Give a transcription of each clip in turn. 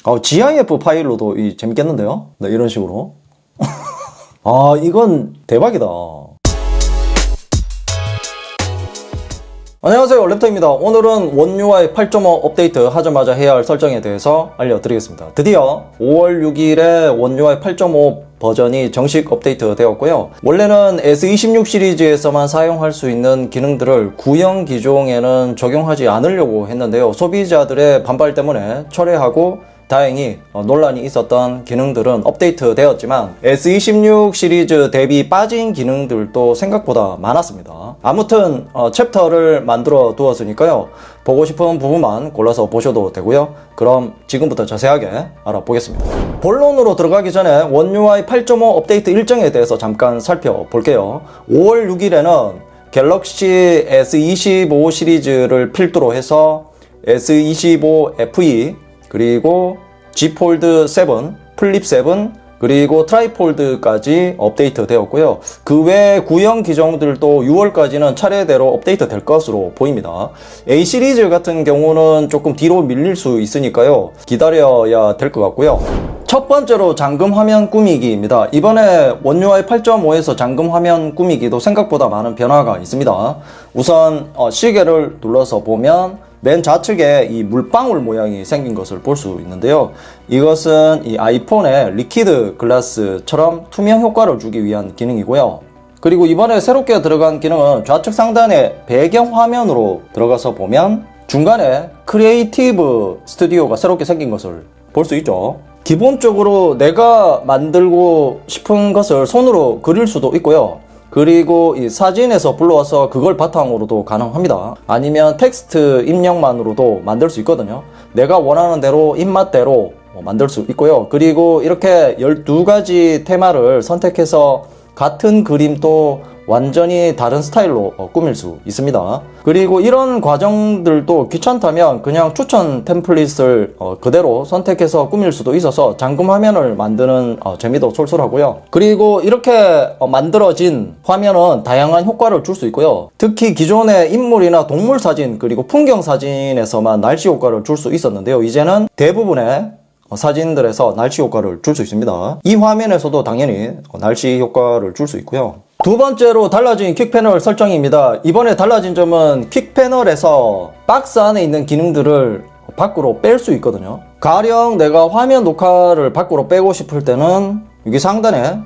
GIF 파일로도 재밌겠는데요? 네, 이런 식으로. 이건 대박이다. 안녕하세요, 랩터입니다. 오늘은 원UI 8.5 업데이트 하자마자 해야 할 설정에 대해서 알려드리겠습니다. 드디어 5월 6일에 원UI 8.5 버전이 정식 업데이트 되었고요. 원래는 S26 시리즈에서만 사용할 수 있는 기능들을 구형 기종에는 적용하지 않으려고 했는데요. 소비자들의 반발 때문에 철회하고 다행히 논란이 있었던 기능들은 업데이트 되었지만 S26 시리즈 대비 빠진 기능들도 생각보다 많았습니다. 아무튼 챕터를 만들어 두었으니까요. 보고 싶은 부분만 골라서 보셔도 되고요. 그럼 지금부터 자세하게 알아보겠습니다. 본론으로 들어가기 전에 원UI 8.5 업데이트 일정에 대해서 잠깐 살펴볼게요. 5월 6일에는 갤럭시 S25 시리즈를 필두로 해서 S25 FE 그리고 Z 폴드 7, 플립 7, 그리고 트라이폴드까지 업데이트 되었고요. 그 외 구형 기종들도 6월까지는 차례대로 업데이트 될 것으로 보입니다. A 시리즈 같은 경우는 조금 뒤로 밀릴 수 있으니까요. 기다려야 될 것 같고요. 첫 번째로 잠금 화면 꾸미기입니다. 이번에 원UI 8.5에서 잠금 화면 꾸미기도 생각보다 많은 변화가 있습니다. 우선 시계를 눌러서 보면 맨 좌측에 이 물방울 모양이 생긴 것을 볼 수 있는데요. 이것은 이 아이폰의 리퀴드 글라스처럼 투명 효과를 주기 위한 기능이고요. 그리고 이번에 새롭게 들어간 기능은 좌측 상단에 배경 화면으로 들어가서 보면 중간에 크리에이티브 스튜디오가 새롭게 생긴 것을 볼 수 있죠. 기본적으로 내가 만들고 싶은 것을 손으로 그릴 수도 있고요. 그리고 이 사진에서 불러와서 그걸 바탕으로도 가능합니다. 아니면 텍스트 입력만으로도 만들 수 있거든요. 내가 원하는 대로 입맛대로 만들 수 있고요. 그리고 이렇게 12가지 테마를 선택해서 같은 그림도 완전히 다른 스타일로 꾸밀 수 있습니다. 그리고 이런 과정들도 귀찮다면 그냥 추천 템플릿을 그대로 선택해서 꾸밀 수도 있어서 잠금 화면을 만드는 재미도 쏠쏠하고요. 그리고 이렇게 만들어진 화면은 다양한 효과를 줄 수 있고요. 특히 기존의 인물이나 동물 사진 그리고 풍경 사진에서만 날씨 효과를 줄 수 있었는데요. 이제는 대부분의 사진들에서 날씨 효과를 줄 수 있습니다. 이 화면에서도 당연히 날씨 효과를 줄 수 있고요. 두 번째로 달라진 퀵 패널 설정입니다. 이번에 달라진 점은 퀵 패널에서 박스 안에 있는 기능들을 밖으로 뺄 수 있거든요. 가령 내가 화면 녹화를 밖으로 빼고 싶을 때는 여기 상단에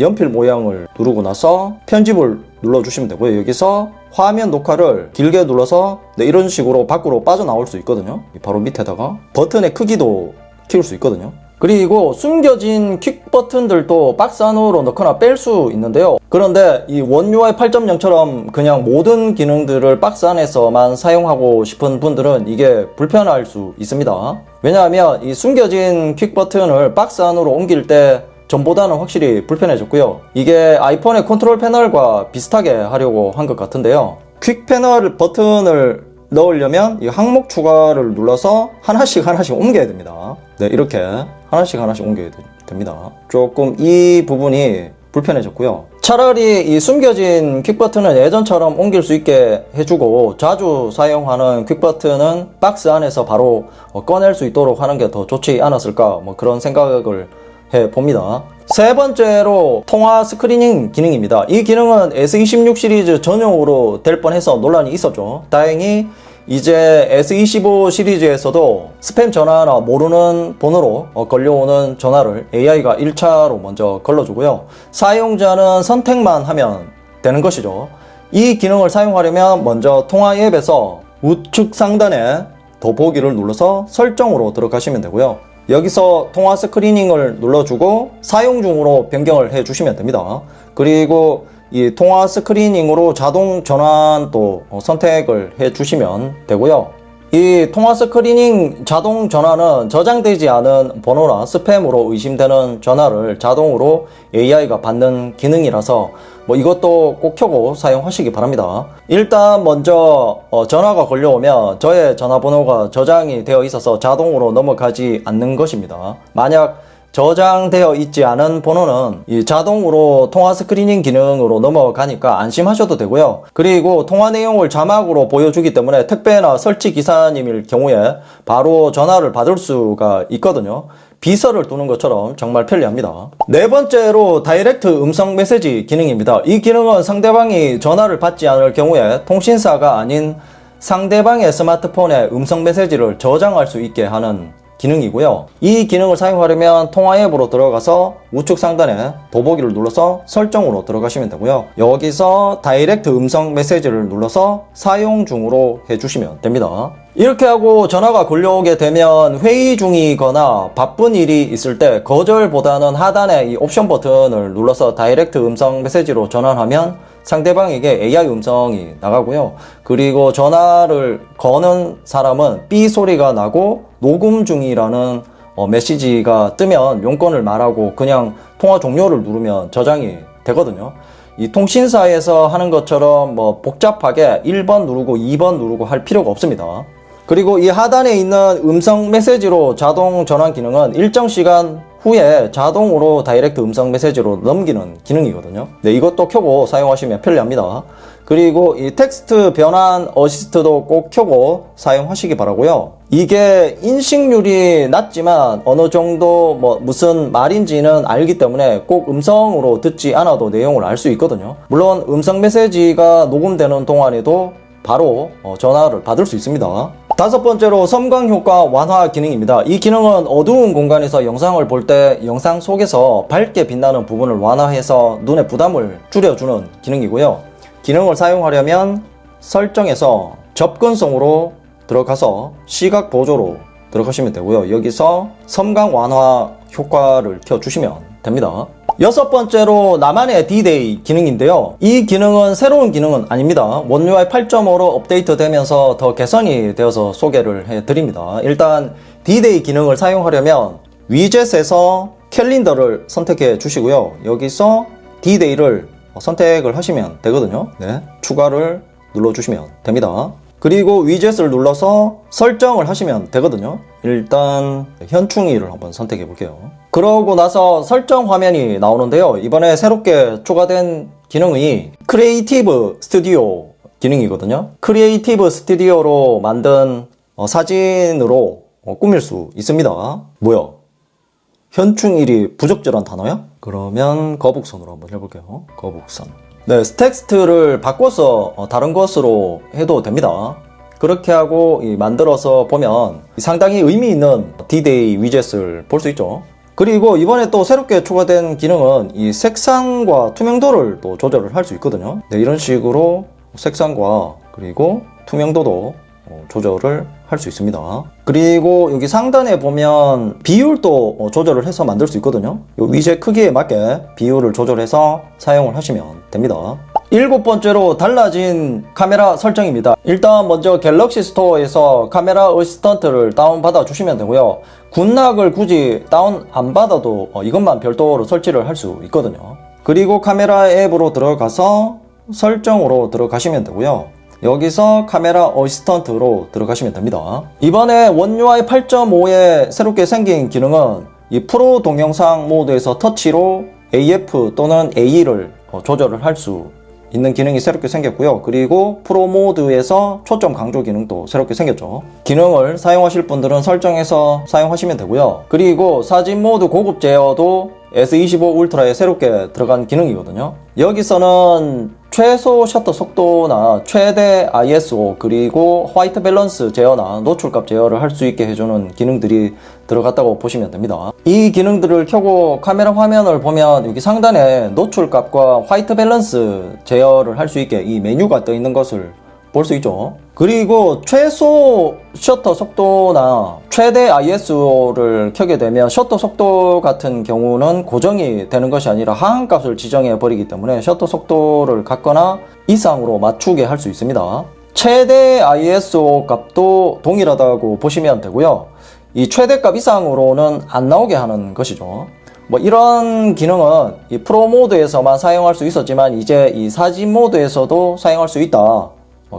연필 모양을 누르고 나서 편집을 눌러주시면 되고요. 여기서 화면 녹화를 길게 눌러서 이런 식으로 밖으로 빠져나올 수 있거든요. 바로 밑에다가 버튼의 크기도 키울 수 있거든요. 그리고 숨겨진 퀵 버튼들도 박스 안으로 넣거나 뺄 수 있는데요. 그런데 이 원UI 8.0처럼 그냥 모든 기능들을 박스 안에서만 사용하고 싶은 분들은 이게 불편할 수 있습니다. 왜냐하면 이 숨겨진 퀵 버튼을 박스 안으로 옮길 때 전보다는 확실히 불편해졌고요. 이게 아이폰의 컨트롤 패널과 비슷하게 하려고 한 것 같은데요. 퀵 패널 버튼을 넣으려면 이 항목 추가를 눌러서 하나씩 옮겨야 됩니다. 네, 이렇게 하나씩 옮겨야 됩니다. 조금 이 부분이 불편해졌고요. 차라리 이 숨겨진 퀵 버튼을 예전처럼 옮길 수 있게 해주고 자주 사용하는 퀵 버튼은 박스 안에서 바로 꺼낼 수 있도록 하는 게 더 좋지 않았을까, 그런 생각을 해봅니다. 세 번째로 통화 스크리닝 기능입니다. 이 기능은 S26 시리즈 전용으로 될 뻔해서 논란이 있었죠. 다행히 이제 S25 시리즈에서도 스팸 전화나 모르는 번호로 걸려오는 전화를 AI가 1차로 먼저 걸러주고요. 사용자는 선택만 하면 되는 것이죠. 이 기능을 사용하려면 먼저 통화 앱에서 우측 상단에 더보기를 눌러서 설정으로 들어가시면 되고요. 여기서 통화 스크리닝을 눌러주고 사용 중으로 변경을 해주시면 됩니다. 그리고 이 통화 스크리닝으로 자동 전환도 선택을 해주시면 되고요. 이 통화 스크리닝 자동 전환은 저장되지 않은 번호나 스팸으로 의심되는 전화를 자동으로 AI가 받는 기능이라서 이것도 꼭 켜고 사용하시기 바랍니다. 일단 먼저 전화가 걸려오면 저의 전화번호가 저장이 되어 있어서 자동으로 넘어가지 않는 것입니다. 만약 저장되어 있지 않은 번호는 이 자동으로 통화 스크리닝 기능으로 넘어가니까 안심하셔도 되고요. 그리고 통화 내용을 자막으로 보여주기 때문에 택배나 설치 기사님일 경우에 바로 전화를 받을 수가 있거든요. 비서를 두는 것처럼 정말 편리합니다. 네 번째로 다이렉트 음성 메시지 기능입니다. 이 기능은 상대방이 전화를 받지 않을 경우에 통신사가 아닌 상대방의 스마트폰에 음성 메시지를 저장할 수 있게 하는 기능이고요. 이 기능을 사용하려면 통화 앱으로 들어가서 우측 상단에 더보기를 눌러서 설정으로 들어가시면 되고요. 여기서 다이렉트 음성 메시지를 눌러서 사용 중으로 해주시면 됩니다. 이렇게 하고 전화가 걸려오게 되면 회의 중이거나 바쁜 일이 있을 때 거절보다는 하단에 이 옵션 버튼을 눌러서 다이렉트 음성 메시지로 전환하면 상대방에게 AI 음성이 나가고요. 그리고 전화를 거는 사람은 삐 소리가 나고 녹음 중이라는 메시지가 뜨면 용건을 말하고 그냥 통화 종료를 누르면 저장이 되거든요. 이 통신사에서 하는 것처럼 뭐 복잡하게 1번 누르고 2번 누르고 할 필요가 없습니다. 그리고 이 하단에 있는 음성 메시지로 자동 전환 기능은 일정 시간 후에 자동으로 다이렉트 음성 메시지로 넘기는 기능이거든요. 네, 이것도 켜고 사용하시면 편리합니다. 그리고 이 텍스트 변환 어시스트도 꼭 켜고 사용하시기 바라고요. 이게 인식률이 낮지만 어느 정도 무슨 말인지는 알기 때문에 꼭 음성으로 듣지 않아도 내용을 알 수 있거든요. 물론 음성 메시지가 녹음되는 동안에도 바로 전화를 받을 수 있습니다. 다섯 번째로 섬광 효과 완화 기능입니다. 이 기능은 어두운 공간에서 영상을 볼 때 영상 속에서 밝게 빛나는 부분을 완화해서 눈의 부담을 줄여주는 기능이고요. 기능을 사용하려면 설정에서 접근성으로 들어가서 시각 보조로 들어가시면 되고요. 여기서 섬광 완화 효과를 켜주시면 됩니다. 여섯 번째로 나만의 D-Day 기능인데요. 이 기능은 새로운 기능은 아닙니다. 원UI 8.5로 업데이트되면서 더 개선이 되어서 소개를 해드립니다. 일단 D-Day 기능을 사용하려면 위젯에서 캘린더를 선택해 주시고요. 여기서 D-Day를 선택을 하시면 되거든요. 네, 추가를 눌러주시면 됩니다. 그리고 위젯을 눌러서 설정을 하시면 되거든요. 일단 현충일을 한번 선택해 볼게요. 그러고 나서 설정 화면이 나오는데요. 이번에 새롭게 추가된 기능이 크리에이티브 스튜디오 기능이거든요. 크리에이티브 스튜디오로 만든 사진으로 꾸밀 수 있습니다. 뭐야? 현충일이 부적절한 단어야? 그러면 거북선으로 한번 해볼게요. 거북선. 네, 텍스트를 바꿔서 다른 것으로 해도 됩니다. 그렇게 하고 만들어서 보면 상당히 의미 있는 D-Day 위젯을 볼 수 있죠. 그리고 이번에 또 새롭게 추가된 기능은 이 색상과 투명도를 또 조절을 할 수 있거든요. 네, 이런 식으로 색상과 그리고 투명도도 조절을 할 수 있습니다. 그리고 여기 상단에 보면 비율도 조절을 해서 만들 수 있거든요. 이 위젯 크기에 맞게 비율을 조절해서 사용을 하시면 됩니다. 일곱 번째로 달라진 카메라 설정입니다. 일단 먼저 갤럭시 스토어에서 카메라 어시스턴트를 다운받아 주시면 되고요. 군락을 굳이 다운 안 받아도 이것만 별도로 설치를 할 수 있거든요. 그리고 카메라 앱으로 들어가서 설정으로 들어가시면 되고요. 여기서 카메라 어시스턴트로 들어가시면 됩니다. 이번에 원UI 8.5에 새롭게 생긴 기능은 이 프로 동영상 모드에서 터치로 AF 또는 AE를 조절을 할 수 있는 기능이 새롭게 생겼고요. 그리고 프로 모드에서 초점 강조 기능도 새롭게 생겼죠. 기능을 사용하실 분들은 설정해서 사용하시면 되고요. 그리고 사진 모드 고급 제어도 S25 울트라에 새롭게 들어간 기능이거든요. 여기서는 최소 셔터 속도나 최대 ISO 그리고 화이트 밸런스 제어나 노출값 제어를 할 수 있게 해주는 기능들이 들어갔다고 보시면 됩니다. 이 기능들을 켜고 카메라 화면을 보면 여기 상단에 노출값과 화이트 밸런스 제어를 할 수 있게 이 메뉴가 떠 있는 것을 볼 수 있죠. 그리고 최소 셔터 속도나 최대 ISO를 켜게 되면 셔터 속도 같은 경우는 고정이 되는 것이 아니라 하한값을 지정해 버리기 때문에 셔터 속도를 갖거나 이상으로 맞추게 할 수 있습니다. 최대 ISO 값도 동일하다고 보시면 되고요. 이 최대값 이상으로는 안 나오게 하는 것이죠. 이런 기능은 이 프로 모드에서만 사용할 수 있었지만 이제 이 사진 모드에서도 사용할 수 있다.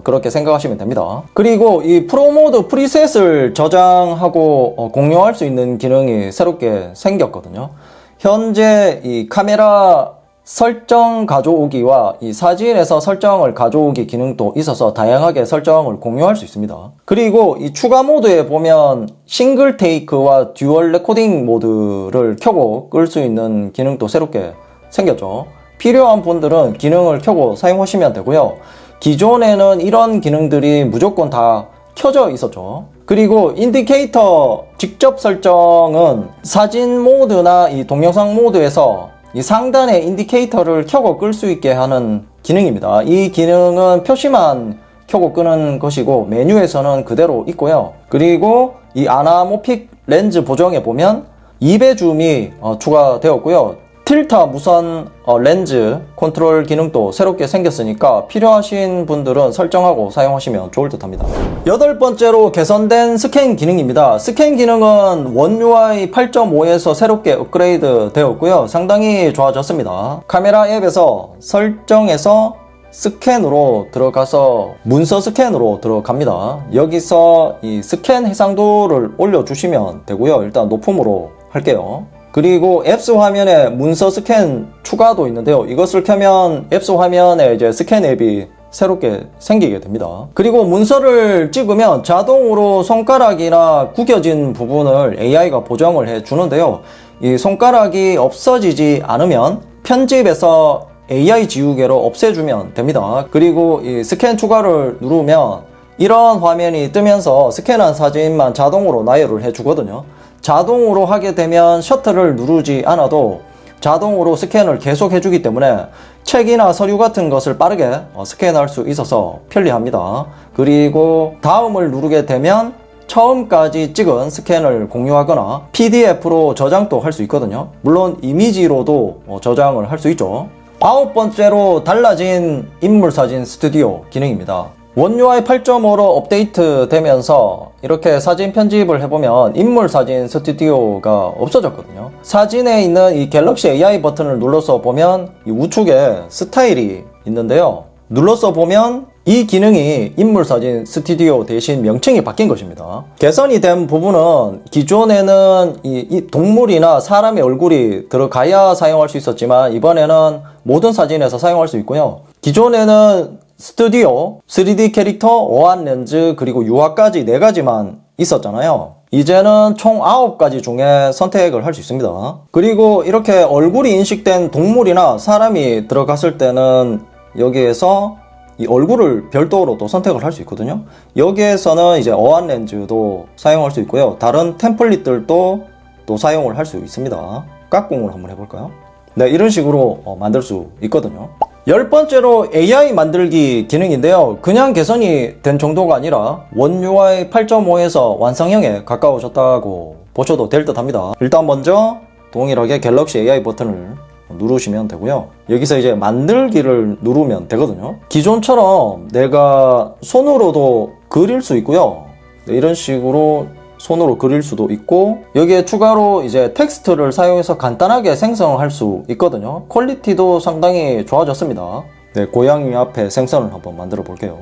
그렇게 생각하시면 됩니다. 그리고 이 프로모드 프리셋을 저장하고 공유할 수 있는 기능이 새롭게 생겼거든요. 현재 이 카메라 설정 가져오기와 이 사진에서 설정을 가져오기 기능도 있어서 다양하게 설정을 공유할 수 있습니다. 그리고 이 추가 모드에 보면 싱글 테이크와 듀얼 레코딩 모드를 켜고 끌 수 있는 기능도 새롭게 생겼죠. 필요한 분들은 기능을 켜고 사용하시면 되고요. 기존에는 이런 기능들이 무조건 다 켜져 있었죠. 그리고 인디케이터 직접 설정은 사진 모드나 이 동영상 모드에서 이 상단에 인디케이터를 켜고 끌 수 있게 하는 기능입니다. 이 기능은 표시만 켜고 끄는 것이고 메뉴에서는 그대로 있고요. 그리고 이 아나모픽 렌즈 보정에 보면 2배 줌이 추가되었고요. 틸타 무선 렌즈 컨트롤 기능도 새롭게 생겼으니까 필요하신 분들은 설정하고 사용하시면 좋을 듯 합니다. 여덟 번째로 개선된 스캔 기능입니다. 스캔 기능은 원 UI 8.5에서 새롭게 업그레이드 되었고요. 상당히 좋아졌습니다. 카메라 앱에서 설정에서 스캔으로 들어가서 문서 스캔으로 들어갑니다. 여기서 이 스캔 해상도를 올려주시면 되고요. 일단 높음으로 할게요. 그리고 앱스 화면에 문서 스캔 추가도 있는데요. 이것을 켜면 앱스 화면에 이제 스캔 앱이 새롭게 생기게 됩니다. 그리고 문서를 찍으면 자동으로 손가락이나 구겨진 부분을 AI가 보정을 해 주는데요. 이 손가락이 없어지지 않으면 편집에서 AI 지우개로 없애주면 됩니다. 그리고 이 스캔 추가를 누르면 이런 화면이 뜨면서 스캔한 사진만 자동으로 나열을 해 주거든요. 자동으로 하게 되면 셔터를 누르지 않아도 자동으로 스캔을 계속 해주기 때문에 책이나 서류 같은 것을 빠르게 스캔할 수 있어서 편리합니다. 그리고 다음을 누르게 되면 처음까지 찍은 스캔을 공유하거나 PDF로 저장도 할 수 있거든요. 물론 이미지로도 저장을 할 수 있죠. 아홉 번째로 달라진 인물사진 스튜디오 기능입니다. 원 UI 8.5로 업데이트 되면서 이렇게 사진 편집을 해보면 인물사진 스튜디오가 없어졌거든요. 사진에 있는 이 갤럭시 AI 버튼을 눌러서 보면 이 우측에 스타일이 있는데요. 눌러서 보면 이 기능이 인물사진 스튜디오 대신 명칭이 바뀐 것입니다. 개선이 된 부분은 기존에는 이 동물이나 사람의 얼굴이 들어가야 사용할 수 있었지만 이번에는 모든 사진에서 사용할 수 있고요. 기존에는 스튜디오, 3D 캐릭터, 어안 렌즈, 그리고 유화까지 4가지만 있었잖아요. 이제는 총 9가지 중에 선택을 할 수 있습니다. 그리고 이렇게 얼굴이 인식된 동물이나 사람이 들어갔을 때는 여기에서 이 얼굴을 별도로 또 선택을 할 수 있거든요. 여기에서는 이제 어안 렌즈도 사용할 수 있고요. 다른 템플릿들도 또 사용을 할 수 있습니다. 깍꿍을 한번 해볼까요? 네, 이런 식으로 만들 수 있거든요. 10번째로 AI 만들기 기능인데요. 그냥 개선이 된 정도가 아니라 원 UI 8.5에서 완성형에 가까워졌다고 보셔도 될 듯 합니다. 일단 먼저 동일하게 갤럭시 AI 버튼을 누르시면 되고요. 여기서 이제 만들기를 누르면 되거든요. 기존처럼 내가 손으로도 그릴 수 있고요. 네, 이런 식으로 손으로 그릴 수도 있고 여기에 추가로 이제 텍스트를 사용해서 간단하게 생성할 수 있거든요. 퀄리티도 상당히 좋아졌습니다. 네, 고양이 앞에 생선을 한번 만들어 볼게요.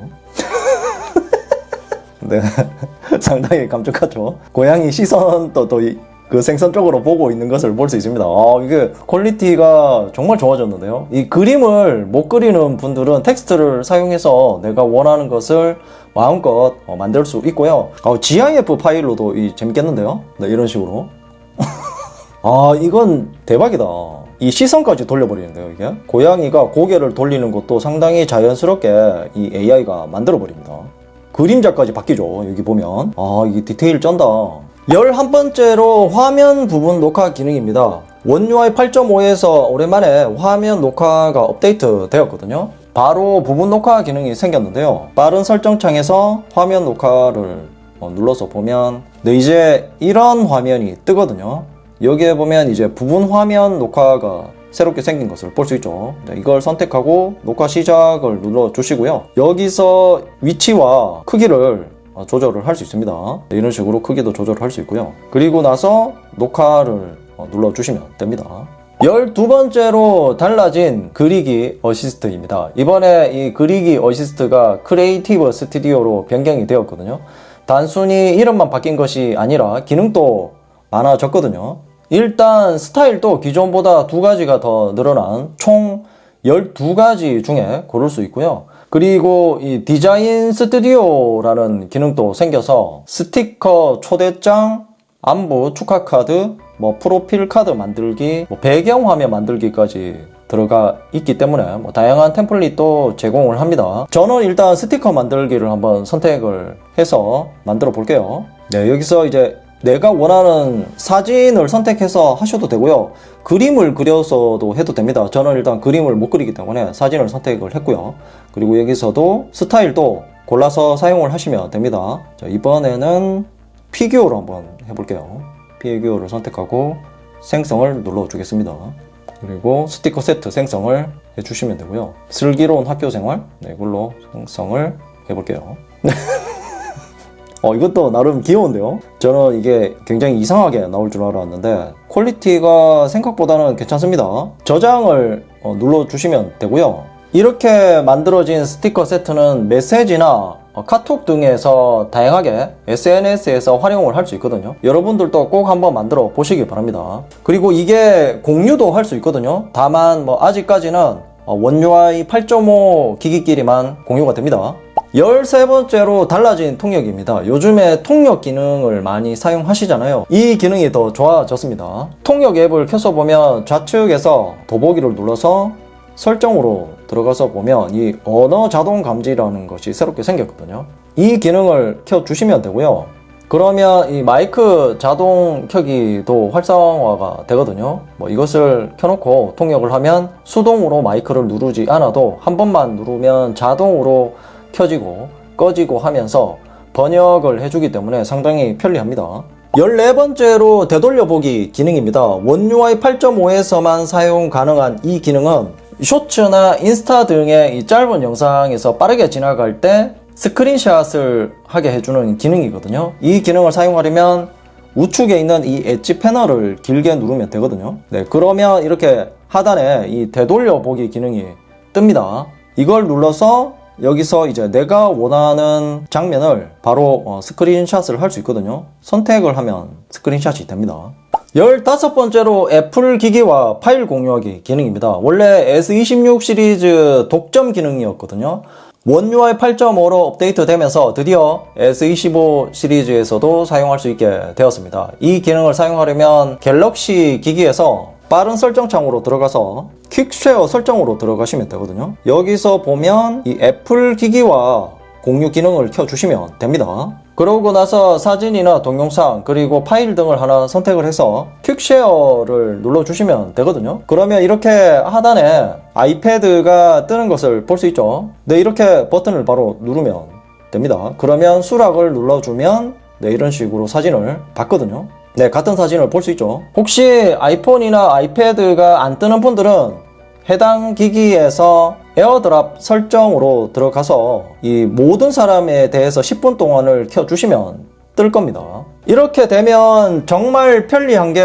네, 상당히 감쪽하죠. 고양이 시선도 또 그 생선 쪽으로 보고 있는 것을 볼 수 있습니다. 이게 퀄리티가 정말 좋아졌는데요. 이 그림을 못 그리는 분들은 텍스트를 사용해서 내가 원하는 것을 마음껏 만들 수 있고요. GIF 파일로도 재밌겠는데요. 네, 이런 식으로. 이건 대박이다. 이 시선까지 돌려버리는데요, 이게. 고양이가 고개를 돌리는 것도 상당히 자연스럽게 이 AI가 만들어버립니다. 그림자까지 바뀌죠, 여기 보면. 이게 디테일 쩐다. 11번째로 화면 부분 녹화 기능입니다. 원 UI 8.5에서 오랜만에 화면 녹화가 업데이트 되었거든요. 바로 부분 녹화 기능이 생겼는데요. 빠른 설정창에서 화면 녹화를 눌러서 보면 이제 이런 화면이 뜨거든요. 여기에 보면 이제 부분 화면 녹화가 새롭게 생긴 것을 볼 수 있죠. 이걸 선택하고 녹화 시작을 눌러 주시고요. 여기서 위치와 크기를 조절을 할 수 있습니다. 이런 식으로 크기도 조절을 할 수 있고요. 그리고 나서 녹화를 눌러주시면 됩니다. 12번째로 달라진 그리기 어시스트입니다. 이번에 이 그리기 어시스트가 크리에이티브 스튜디오로 변경이 되었거든요. 단순히 이름만 바뀐 것이 아니라 기능도 많아졌거든요. 일단 스타일도 기존보다 2가지가 더 늘어난 총 12가지 중에 고를 수 있고요. 그리고 이 디자인 스튜디오라는 기능도 생겨서 스티커, 초대장, 안부 축하 카드, 프로필 카드 만들기, 배경화면 만들기까지 들어가 있기 때문에 다양한 템플릿도 제공을 합니다. 저는 일단 스티커 만들기를 한번 선택을 해서 만들어 볼게요. 네, 여기서 이제 내가 원하는 사진을 선택해서 하셔도 되고요. 그림을 그려서도 해도 됩니다. 저는 일단 그림을 못 그리기 때문에 사진을 선택을 했고요. 그리고 여기서도 스타일도 골라서 사용을 하시면 됩니다. 자, 이번에는 피규어로 한번 해볼게요. 피규어를 선택하고 생성을 눌러주겠습니다. 그리고 스티커 세트 생성을 해주시면 되고요. 슬기로운 학교생활, 네, 이걸로 생성을 해볼게요. 이것도 나름 귀여운데요? 저는 이게 굉장히 이상하게 나올 줄 알았는데 퀄리티가 생각보다는 괜찮습니다. 저장을 눌러주시면 되고요. 이렇게 만들어진 스티커 세트는 메시지나 카톡 등에서 다양하게 SNS에서 활용을 할 수 있거든요. 여러분들도 꼭 한번 만들어 보시기 바랍니다. 그리고 이게 공유도 할 수 있거든요. 다만 아직까지는 원UI 8.5 기기끼리만 공유가 됩니다. 13번째로 달라진 통역입니다. 요즘에 통역 기능을 많이 사용하시잖아요. 이 기능이 더 좋아졌습니다. 통역 앱을 켜서 보면 좌측에서 더보기를 눌러서 설정으로 들어가서 보면 이 언어 자동 감지라는 것이 새롭게 생겼거든요. 이 기능을 켜주시면 되고요. 그러면 이 마이크 자동 켜기도 활성화가 되거든요. 이것을 켜놓고 통역을 하면 수동으로 마이크를 누르지 않아도 한 번만 누르면 자동으로 켜지고 꺼지고 하면서 번역을 해주기 때문에 상당히 편리합니다. 14번째로 되돌려보기 기능입니다. 원UI 8.5에서만 사용 가능한 이 기능은 쇼츠나 인스타 등의 이 짧은 영상에서 빠르게 지나갈 때 스크린샷을 하게 해주는 기능이거든요. 이 기능을 사용하려면 우측에 있는 이 엣지 패널을 길게 누르면 되거든요. 네, 그러면 이렇게 하단에 이 되돌려보기 기능이 뜹니다. 이걸 눌러서 여기서 이제 내가 원하는 장면을 바로 스크린샷을 할 수 있거든요. 선택을 하면 스크린샷이 됩니다. 15번째로 애플 기기와 파일 공유하기 기능입니다. 원래 S26 시리즈 독점 기능이었거든요. 원UI 8.5로 업데이트되면서 드디어 S25 시리즈에서도 사용할 수 있게 되었습니다. 이 기능을 사용하려면 갤럭시 기기에서 빠른 설정 창으로 들어가서 퀵쉐어 설정으로 들어가시면 되거든요. 여기서 보면 이 애플 기기와 공유 기능을 켜주시면 됩니다. 그러고 나서 사진이나 동영상 그리고 파일 등을 하나 선택을 해서 퀵쉐어를 눌러주시면 되거든요. 그러면 이렇게 하단에 아이패드가 뜨는 것을 볼 수 있죠. 네, 이렇게 버튼을 바로 누르면 됩니다. 그러면 수락을 눌러주면 네, 이런 식으로 사진을 봤거든요. 네, 같은 사진을 볼 수 있죠. 혹시 아이폰이나 아이패드가 안 뜨는 분들은 해당 기기에서 에어드랍 설정으로 들어가서 이 모든 사람에 대해서 10분 동안을 켜주시면 뜰 겁니다. 이렇게 되면 정말 편리한 게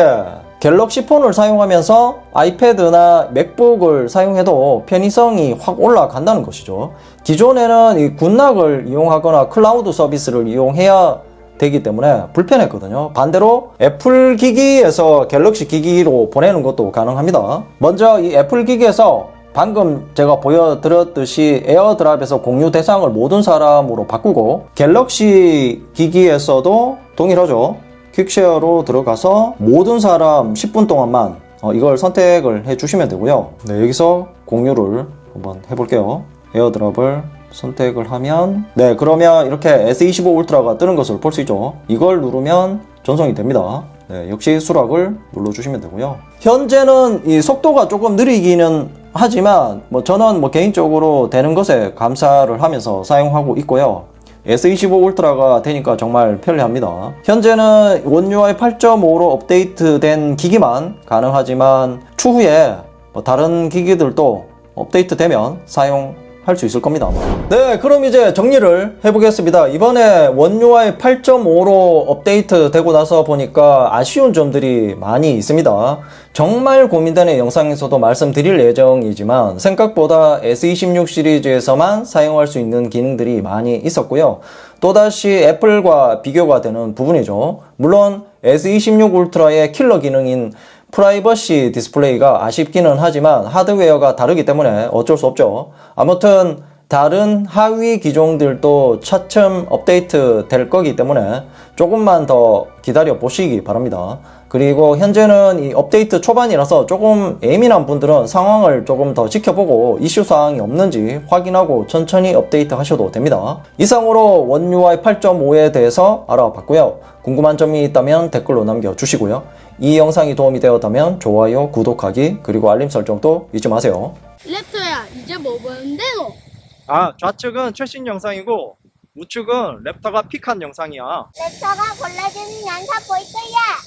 갤럭시 폰을 사용하면서 아이패드나 맥북을 사용해도 편의성이 확 올라간다는 것이죠. 기존에는 이 군락을 이용하거나 클라우드 서비스를 이용해야 되기 때문에 불편했거든요. 반대로 애플 기기에서 갤럭시 기기로 보내는 것도 가능합니다. 먼저 이 애플 기기에서 방금 제가 보여드렸듯이 에어드랍에서 공유 대상을 모든 사람으로 바꾸고 갤럭시 기기에서도 동일하죠. 퀵쉐어로 들어가서 모든 사람 10분 동안만 이걸 선택을 해주시면 되고요. 네, 여기서 공유를 한번 해볼게요. 에어드랍을 선택을 하면 네, 그러면 이렇게 S25 울트라가 뜨는 것을 볼 수 있죠. 이걸 누르면 전송이 됩니다. 네, 역시 수락을 눌러주시면 되고요. 현재는 이 속도가 조금 느리기는 하지만 저는 개인적으로 되는 것에 감사를 하면서 사용하고 있고요. S25 울트라가 되니까 정말 편리합니다. 현재는 원UI 8.5로 업데이트된 기기만 가능하지만 추후에 다른 기기들도 업데이트 되면 사용 할 수 있을 겁니다. 네, 그럼 이제 정리를 해보겠습니다. 이번에 원UI 8.5로 업데이트 되고 나서 보니까 아쉬운 점들이 많이 있습니다. 정말 고민되는 영상에서도 말씀드릴 예정이지만 생각보다 S26 시리즈에서만 사용할 수 있는 기능들이 많이 있었고요. 또다시 애플과 비교가 되는 부분이죠. 물론 S26 울트라의 킬러 기능인 프라이버시 디스플레이가 아쉽기는 하지만 하드웨어가 다르기 때문에 어쩔 수 없죠. 아무튼 다른 하위 기종들도 차츰 업데이트 될 거기 때문에 조금만 더 기다려 보시기 바랍니다. 그리고 현재는 이 업데이트 초반이라서 조금 예민한 분들은 상황을 조금 더 지켜보고 이슈 사항이 없는지 확인하고 천천히 업데이트 하셔도 됩니다. 이상으로 원UI 8.5에 대해서 알아봤고요. 궁금한 점이 있다면 댓글로 남겨주시고요. 이 영상이 도움이 되었다면 좋아요, 구독하기, 그리고 알림 설정도 잊지 마세요. 랩터야, 이제 뭐 보는데 너? 좌측은 최신 영상이고 우측은 랩터가 픽한 영상이야. 랩터가 골라주는 영상 볼 거야.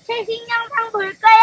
최신 영상 볼 거야.